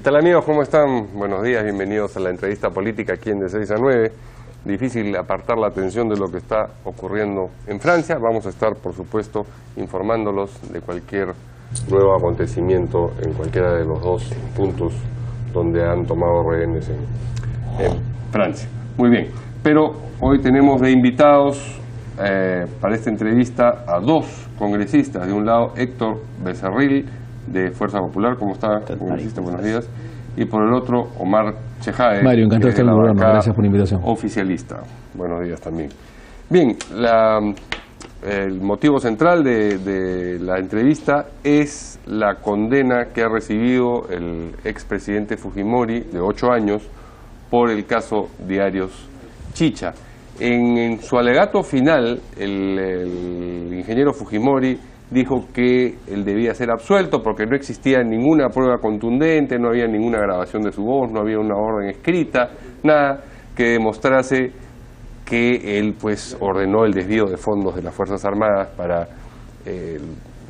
tal amigos? ¿Cómo están? Buenos días, bienvenidos a la entrevista política aquí en De 6 a 9. Difícil apartar la atención de lo que está ocurriendo en Francia. Vamos a estar, por supuesto, informándolos de cualquier nuevo acontecimiento en cualquiera de los dos puntos donde han tomado rehenes en Francia. Muy bien, pero hoy tenemos de invitados para esta entrevista a dos congresistas. De un lado, Héctor Becerril, de Fuerza Popular. ¿Cómo está, congresista? Buenos días. Y por el otro, Omar Chejae. Mario, encantado de estar en el programa. Gracias por la invitación. Oficialista. Buenos días también. Bien, el motivo central de la entrevista es la condena que ha recibido el expresidente Fujimori, de 8 años, por el caso Diarios Chicha. En su alegato final, el ingeniero Fujimori dijo que él debía ser absuelto porque no existía ninguna prueba contundente, no había ninguna grabación de su voz, no había una orden escrita, nada que demostrase que él pues ordenó el desvío de fondos de las Fuerzas Armadas para,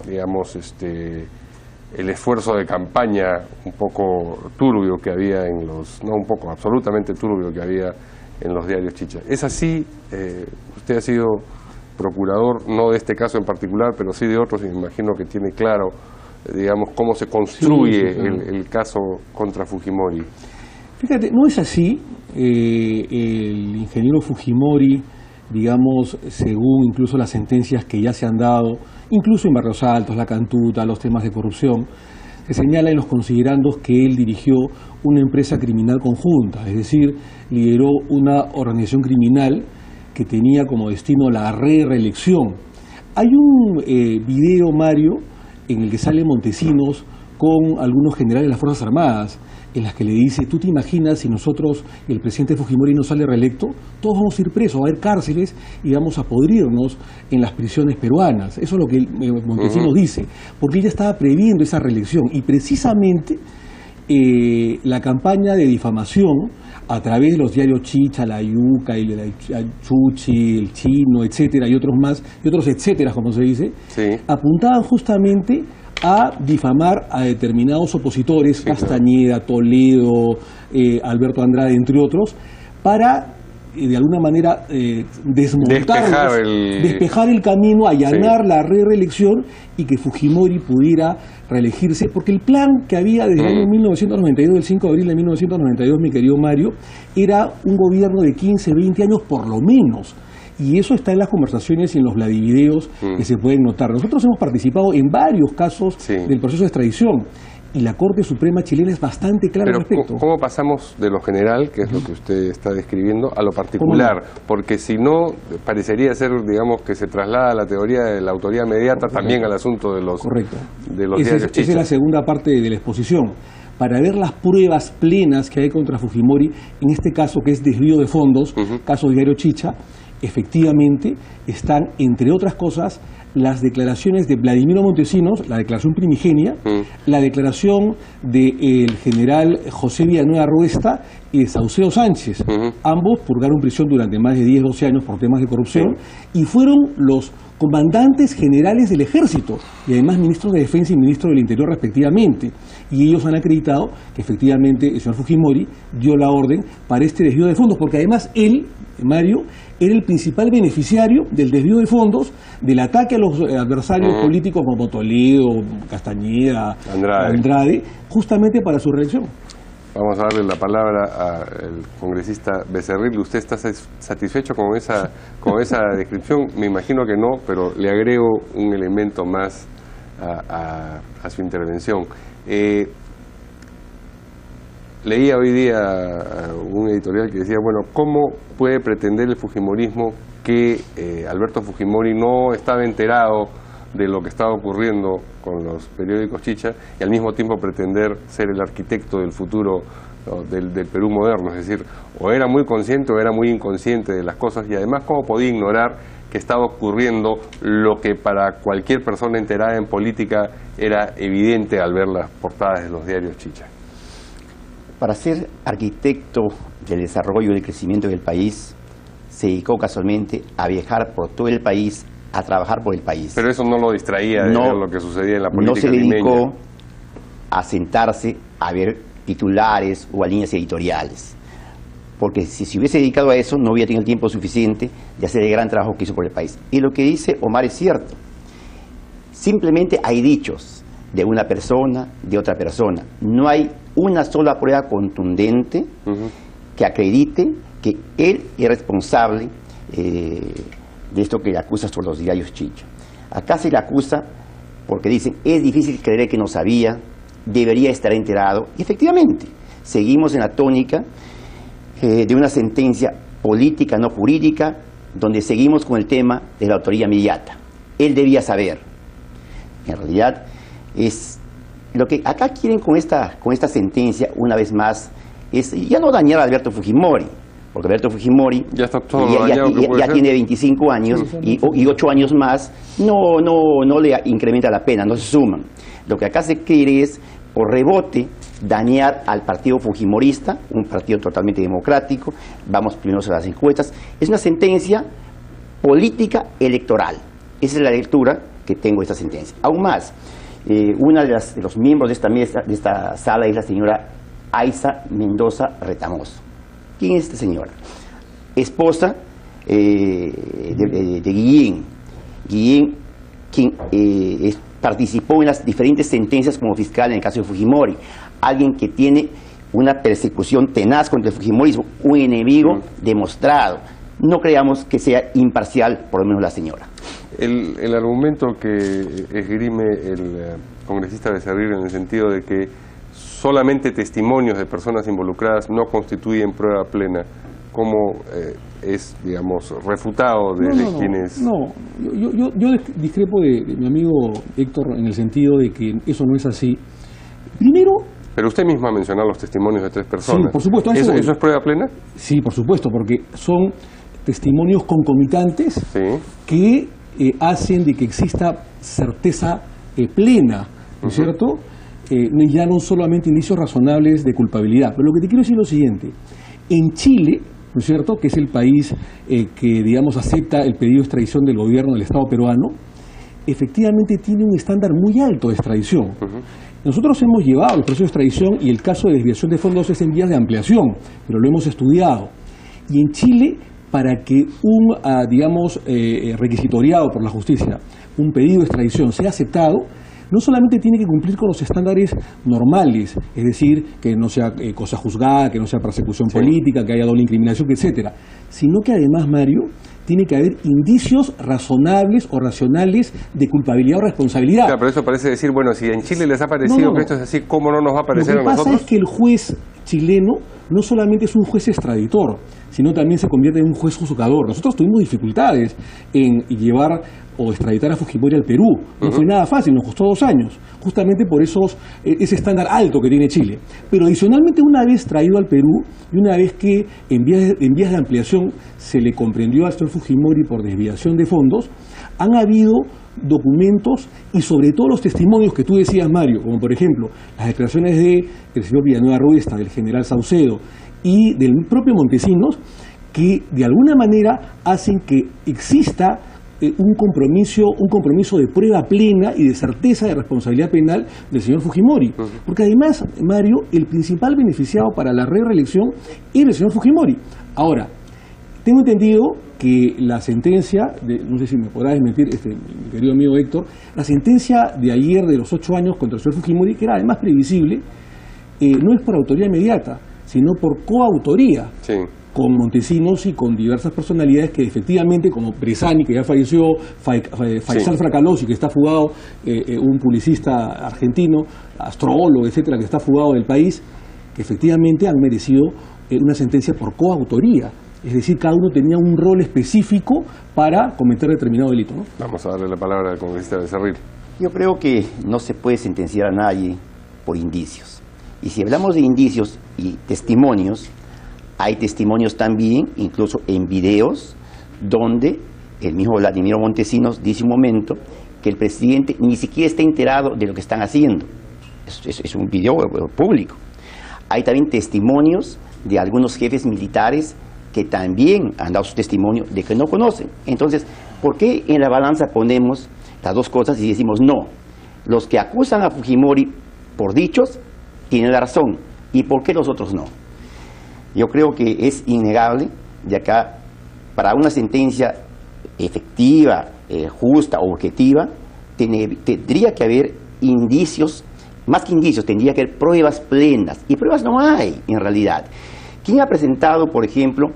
digamos, el esfuerzo de campaña un poco turbio que había en los, no un poco, absolutamente turbio que había en los Diarios Chicha. ¿Es así? Usted ha sido procurador, no de este caso en particular, pero sí de otros, y me imagino que tiene claro, digamos, cómo se construye el caso contra Fujimori. Fíjate, no es así. El ingeniero Fujimori, digamos, según incluso las sentencias que ya se han dado, incluso en Barrios Altos, La Cantuta, los temas de corrupción, se señala en los considerandos que él dirigió una empresa criminal conjunta, es decir, lideró una organización criminal que tenía como destino la reelección. Hay un video, Mario, en el que sale Montesinos con algunos generales de las Fuerzas Armadas, en las que le dice: ¿tú te imaginas si nosotros, el presidente Fujimori no sale reelecto? Todos vamos a ir presos, va a haber cárceles y vamos a podrirnos en las prisiones peruanas. Eso es lo que Montesinos dice, porque él ya estaba previendo esa reelección. Y precisamente la campaña de difamación a través de los diarios Chicha, La Yuca, el Chuchi, El Chino, etcétera, y otros más, y otros etcétera, como se dice, apuntaban justamente a difamar a determinados opositores, Castañeda, Toledo, Alberto Andrade, entre otros, para de alguna manera despejar el camino, allanar la reelección y que Fujimori pudiera reelegirse, porque el plan que había desde el año 1992, el 5 de abril de 1992, mi querido Mario, era un gobierno de 15, 20 años por lo menos. Y eso está en las conversaciones y en los vladivideos que se pueden notar. Nosotros hemos participado en varios casos del proceso de extradición y la Corte Suprema chilena es bastante clara al respecto. ¿Cómo pasamos de lo general, que es lo que usted está describiendo, a lo particular? Porque si no, parecería ser, digamos, que se traslada la teoría de la autoridad inmediata también al asunto de los diarios Chicha. Esa es la segunda parte de la exposición. Para ver las pruebas plenas que hay contra Fujimori, en este caso que es desvío de fondos, caso Diario Chicha, efectivamente están, entre otras cosas, las declaraciones de Vladimiro Montesinos, la declaración primigenia, la declaración del general José Villanueva Ruesta y de Saucedo Sánchez. Ambos purgaron prisión durante más de 10-12 años por temas de corrupción y fueron los comandantes generales del ejército y además ministros de defensa y ministros del interior respectivamente, y ellos han acreditado que efectivamente el señor Fujimori dio la orden para este desvío de fondos, porque además él, Mario, era el principal beneficiario del desvío de fondos, del ataque a los adversarios políticos como Toledo, Castañeda, Andrade, justamente para su reelección. Vamos a darle la palabra al congresista Becerril. ¿Usted está satisfecho con esa descripción? Me imagino que no, pero le agrego un elemento más a su intervención. Leía hoy día un editorial que decía, bueno, ¿cómo puede pretender el fujimorismo que Alberto Fujimori no estaba enterado de lo que estaba ocurriendo con los periódicos Chicha y al mismo tiempo pretender ser el arquitecto del futuro, ¿no?, del Perú moderno? Es decir, o era muy consciente o era muy inconsciente de las cosas, y además cómo podía ignorar que estaba ocurriendo lo que para cualquier persona enterada en política era evidente al ver las portadas de los diarios Chicha. Para ser arquitecto del desarrollo y del crecimiento del país, se dedicó casualmente a viajar por todo el país, a trabajar por el país. Pero eso no lo distraía de ver lo que sucedía en la política limeña. No se dedicó limeña a sentarse a ver titulares o a líneas editoriales. Porque si se hubiese dedicado a eso, no hubiera tenido el tiempo suficiente de hacer el gran trabajo que hizo por el país. Y lo que dice Omar es cierto. Simplemente hay dichos de una persona, de otra persona. No hay una sola prueba contundente que acredite que él es responsable de esto que le acusa sobre los diarios Chicha. Acá se le acusa porque dicen, es difícil creer que no sabía, debería estar enterado. Y efectivamente, seguimos en la tónica de una sentencia política, no jurídica, donde seguimos con el tema de la autoría inmediata. Él debía saber. En realidad, es lo que acá quieren con esta sentencia, una vez más, es ya no dañar a Alberto Fujimori, porque Alberto Fujimori ya está todo dañado, ya tiene 25 años y 8 años más, no le incrementa la pena, no se suman. Lo que acá se quiere es, por rebote, dañar al partido fujimorista, un partido totalmente democrático. Vamos primero a las encuestas. Es una sentencia política electoral. Esa es la lectura que tengo de esta sentencia. Aún más, una de los miembros de esta mesa, de esta sala, es la señora Aiza Mendoza Retamoso. ¿Quién es esta señora? Esposa de Guillén. Guillén, quien participó en las diferentes sentencias como fiscal en el caso de Fujimori. Alguien que tiene una persecución tenaz contra el fujimorismo, un enemigo demostrado. No creamos que sea imparcial, por lo menos la señora. El argumento que esgrime el congresista Becerril en el sentido de que solamente testimonios de personas involucradas no constituyen prueba plena, ¿cómo es, digamos, refutado desde quienes...? No, yo discrepo de mi amigo Héctor en el sentido de que eso no es así. Primero... Pero usted misma mencionó los testimonios de 3 personas. Sí, por supuesto. ¿Eso es prueba plena? Sí, por supuesto, porque son testimonios concomitantes que hacen de que exista certeza plena, ¿no es cierto? Ya no solamente indicios razonables de culpabilidad. Pero lo que te quiero decir es lo siguiente. En Chile, ¿no es cierto?, que es el país que, digamos, acepta el pedido de extradición del gobierno del Estado peruano, efectivamente tiene un estándar muy alto de extradición. Nosotros hemos llevado el proceso de extradición y el caso de desviación de fondos es en vías de ampliación, pero lo hemos estudiado. Y en Chile, para que un, digamos, requisitoriado por la justicia, un pedido de extradición sea aceptado, no solamente tiene que cumplir con los estándares normales, es decir, que no sea cosa juzgada, que no sea persecución política, que haya doble incriminación, etcétera, sino que además, Mario, tiene que haber indicios razonables o racionales de culpabilidad o responsabilidad. Claro, pero eso parece decir, bueno, si en Chile les ha parecido que esto es así, ¿cómo no nos va a parecer a nosotros? Lo que pasa es que el juez chileno no solamente es un juez extraditor, sino también se convierte en un juez juzgador. Nosotros tuvimos dificultades en llevar o extraditar a Fujimori al Perú. No fue nada fácil, nos costó 2 años, justamente por ese estándar alto que tiene Chile. Pero adicionalmente, una vez traído al Perú y una vez que en vías de ampliación se le comprendió al señor Fujimori por desviación de fondos, han habido documentos y sobre todo los testimonios que tú decías, Mario, como por ejemplo las declaraciones del señor Villanueva Ruesta, del general Saucedo y del propio Montesinos, que de alguna manera hacen que exista un compromiso de prueba plena y de certeza de responsabilidad penal del señor Fujimori. Porque además, Mario, el principal beneficiado para la reelección era el señor Fujimori. Ahora, tengo entendido que la sentencia, no sé si me podrá desmentir, mi querido amigo Héctor, la sentencia de ayer de los 8 años contra el señor Fujimori, que era además previsible, no es por autoría inmediata, sino por coautoría. Sí. Con Montesinos y con diversas personalidades que efectivamente, como Bresani, que ya falleció, Faisal Fracalosi, que está fugado, un publicista argentino, astrólogo, etcétera, que está fugado del país, que efectivamente han merecido una sentencia por coautoría. Es decir, cada uno tenía un rol específico para cometer determinado delito, ¿no? Vamos a darle la palabra al congresista Becerril. Yo creo que no se puede sentenciar a nadie por indicios. Y si hablamos de indicios y testimonios, hay testimonios también, incluso en videos, donde el mismo Vladimiro Montesinos dice un momento que el presidente ni siquiera está enterado de lo que están haciendo. Es un video público. Hay también testimonios de algunos jefes militares que también han dado su testimonio de que no conocen. Entonces, ¿por qué en la balanza ponemos las dos cosas y decimos no? Los que acusan a Fujimori por dichos tienen la razón, ¿Y por qué los otros no? Yo creo que es innegable, de acá, para una sentencia efectiva, justa, objetiva, tendría que haber indicios, más que indicios, tendría que haber pruebas plenas. Y pruebas no hay, en realidad. ¿Quién ha presentado, por ejemplo,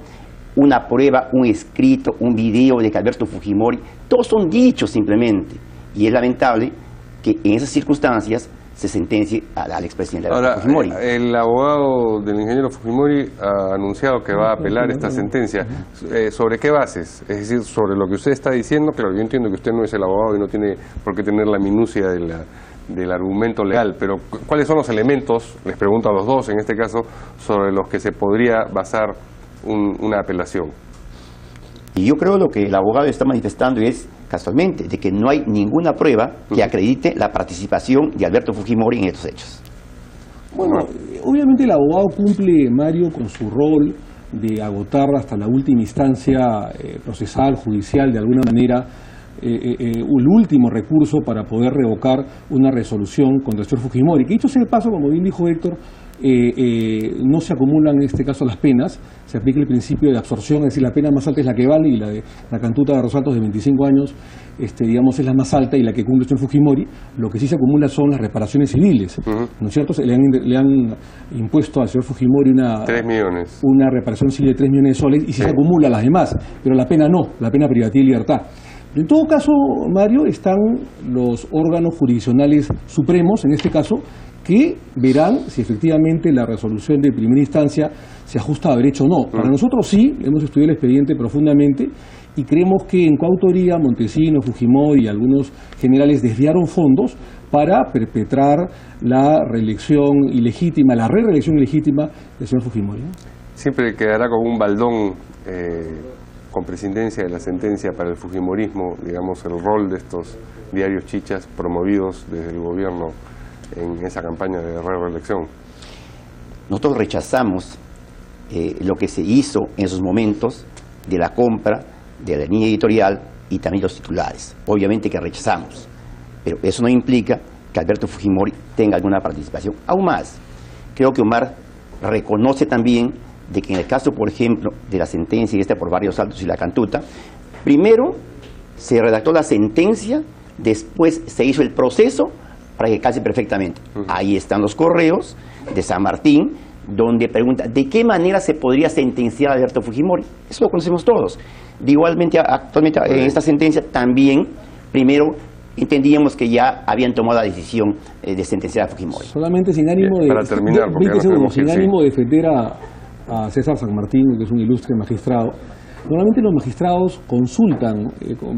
una prueba, un escrito, un video de que Alberto Fujimori? Todos son dichos simplemente. Y es lamentable que en esas circunstancias se sentencie al expresidente Alberto Fujimori. El abogado del ingeniero Fujimori ha anunciado que va a apelar esta sentencia. ¿Sobre qué bases? Es decir, sobre lo que usted está diciendo. Claro, yo entiendo que usted no es el abogado y no tiene por qué tener la minucia del argumento legal, pero ¿cuáles son los elementos, les pregunto a los dos en este caso, sobre los que se podría basar una apelación? Y yo creo lo que el abogado está manifestando es, casualmente, de que no hay ninguna prueba que acredite la participación de Alberto Fujimori en estos hechos. Bueno, obviamente el abogado cumple, Mario, con su rol de agotar hasta la última instancia procesal, judicial, de alguna manera, el último recurso para poder revocar una resolución contra el señor Fujimori. Que dicho sea de paso, como bien dijo Héctor, no se acumulan en este caso las penas, se aplica el principio de absorción, es decir, la pena más alta es la que vale, y la de la cantuta de Rosaltos de 25 años, digamos, es la más alta y la que cumple el señor Fujimori. Lo que sí se acumula son las reparaciones civiles, ¿no es cierto? Le han impuesto al señor Fujimori 3 millones. Una reparación civil de 3 millones de soles, y sí se acumula las demás, pero la pena no, la pena privativa y libertad. En todo caso, Mario, están los órganos jurisdiccionales supremos, en este caso, que verán si efectivamente la resolución de primera instancia se ajusta a derecho o no. Para nosotros sí, hemos estudiado el expediente profundamente y creemos que en coautoría Montesinos, Fujimori y algunos generales desviaron fondos para perpetrar la reelección ilegítima, la reelección ilegítima del señor Fujimori, ¿no? Siempre quedará como un baldón con presidencia de la sentencia para el fujimorismo, digamos, el rol de estos diarios chichas promovidos desde el gobierno en esa campaña de reelección. Nosotros rechazamos lo que se hizo en esos momentos de la compra de la línea editorial y también los titulares. Obviamente que rechazamos, pero eso no implica que Alberto Fujimori tenga alguna participación. Aún más, creo que Omar reconoce también de que en el caso, por ejemplo, de la sentencia por Barrios Altos y la Cantuta, primero se redactó la sentencia, después se hizo el proceso para que calce perfectamente. Ahí están los correos de San Martín, donde pregunta de qué manera se podría sentenciar a Alberto Fujimori. Eso lo conocemos todos. Igualmente, actualmente en esta sentencia también, primero, entendíamos que ya habían tomado la decisión de sentenciar a Fujimori. Solamente sin ánimo de... Para terminar, porque 20 segundos, sin sí. ánimo de defender a César San Martín, que es un ilustre magistrado. Normalmente los magistrados consultan,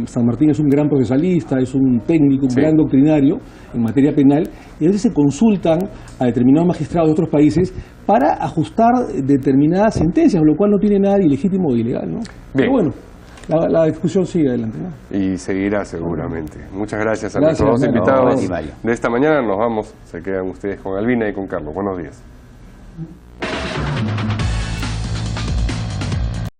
San Martín es un gran procesalista, es un técnico, un gran doctrinario en materia penal, y a veces se consultan a determinados magistrados de otros países para ajustar determinadas sentencias, lo cual no tiene nada de ilegítimo o de ilegal, ¿no? Pero bueno, la discusión sigue adelante, ¿no? Y seguirá seguramente. Muchas gracias a nuestros dos invitados de esta mañana. Nos vamos, se quedan ustedes con Albina y con Carlos. Buenos días.